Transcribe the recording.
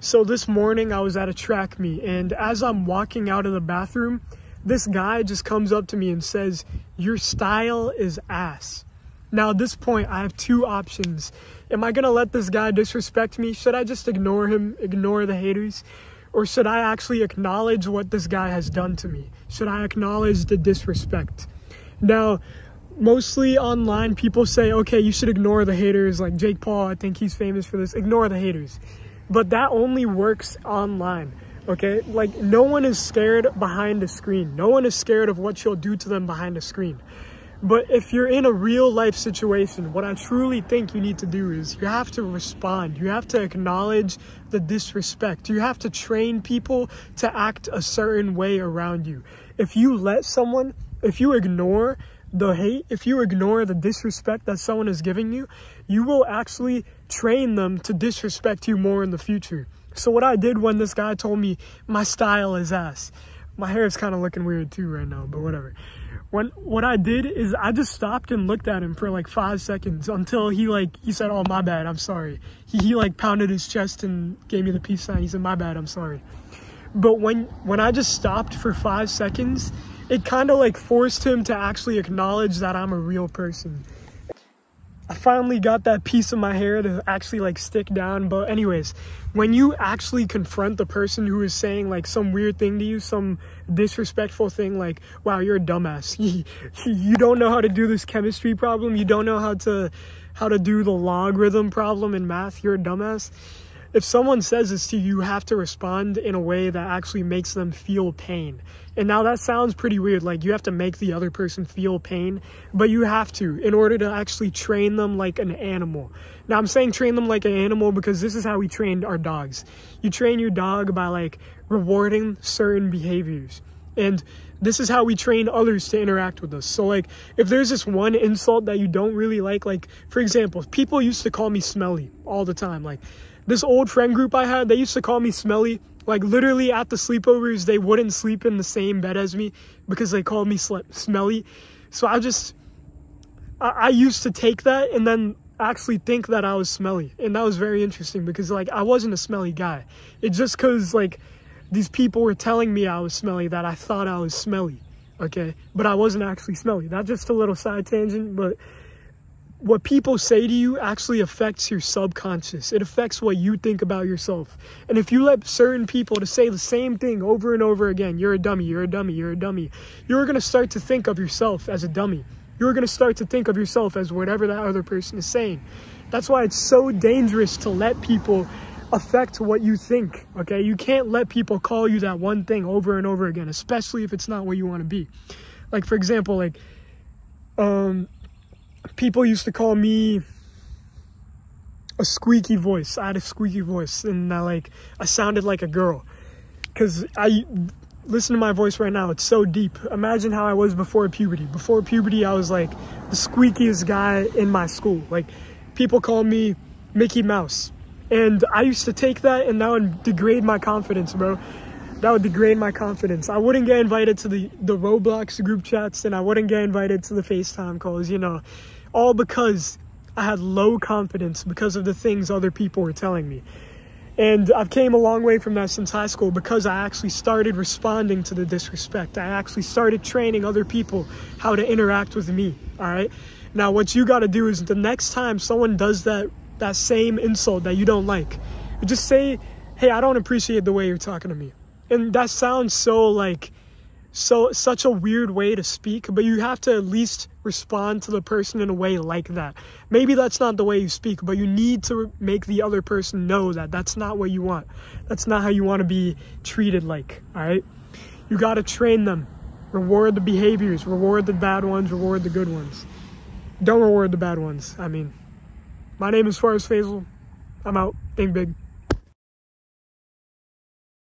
So this morning I was at a track meet, and as I'm walking out of the bathroom, this guy just comes up to me and says, "Your style is ass." Now at this point, I have two options. Am I gonna let this guy disrespect me? Should I just ignore him, ignore the haters? Or should I actually acknowledge what this guy has done to me? Should I acknowledge the disrespect? Now, mostly online, people say, okay, you should ignore the haters. Like Jake Paul, I think he's famous for this. Ignore the haters. But that only works online, okay? Like, no one is scared behind a screen. No one is scared of what you'll do to them behind a screen. But if you're in a real life situation, what I truly think you need to do is you have to respond. You have to acknowledge the disrespect. You have to train people to act a certain way around you. If you let someone, if you ignore the hate, if you ignore the disrespect that someone is giving you, you will actually train them to disrespect you more in the future. So what I did when this guy told me my style is ass, my hair is kind of looking weird too right now, but whatever. What I did is I just stopped and looked at him for like 5 seconds until he said, "Oh, my bad, I'm sorry." He like pounded his chest and gave me the peace sign. He said, "My bad, I'm sorry." But when I just stopped for 5 seconds, it kind of like forced him to actually acknowledge that I'm a real person. I finally got that piece of my hair to actually like stick down. But anyways, when you actually confront the person who is saying like some weird thing to you, some disrespectful thing, like, "Wow, you're a dumbass. You don't know how to do this chemistry problem. You don't know how to do the logarithm problem in math. You're a dumbass." If someone says this to you, you have to respond in a way that actually makes them feel pain. And now that sounds pretty weird, like you have to make the other person feel pain, but you have to in order to actually train them like an animal. Now I'm saying train them like an animal because this is how we trained our dogs. You train your dog by like rewarding certain behaviors. And this is how we train others to interact with us. So like if there's this one insult that you don't really like for example, people used to call me smelly all the time. Like this old friend group I had, they used to call me smelly. Like literally at the sleepovers, they wouldn't sleep in the same bed as me because they called me smelly. So I used to take that and then actually think that I was smelly. And that was very interesting because like I wasn't a smelly guy. It's just because like these people were telling me I was smelly that I thought I was smelly, okay? But I wasn't actually smelly. That's just a little side tangent, but what people say to you actually affects your subconscious. It affects what you think about yourself. And if you let certain people to say the same thing over and over again, "You're a dummy, you're a dummy, you're a dummy," you're going to start to think of yourself as a dummy. You're going to start to think of yourself as whatever that other person is saying. That's why it's so dangerous to let people affect what you think, okay? You can't let people call you that one thing over and over again, especially if it's not what you want to be. Like, for example, like, people used to call me a squeaky voice. I had a squeaky voice, and I sounded like a girl. Because listen to my voice right now, it's so deep. Imagine how I was before puberty. Before puberty, I was like the squeakiest guy in my school. Like, people called me Mickey Mouse. And I used to take that, and that would degrade my confidence, bro. That would degrade my confidence. I wouldn't get invited to the Roblox group chats, and I wouldn't get invited to the FaceTime calls, you know. All because I had low confidence because of the things other people were telling me. And I've came a long way from that since high school because I actually started responding to the disrespect. I actually started training other people how to interact with me, all right? Now, what you got to do is the next time someone does that same insult that you don't like, just say, "Hey, I don't appreciate the way you're talking to me." And that sounds such a weird way to speak, but you have to at least respond to the person in a way like that. Maybe that's not the way you speak, but you need to make the other person know that that's not what you want. That's not how you want to be treated like, all right? You got to train them. Reward the behaviors. Reward the bad ones. Reward the good ones. Don't reward the bad ones. I mean, my name is Forrest Faisal. I'm out. Think big.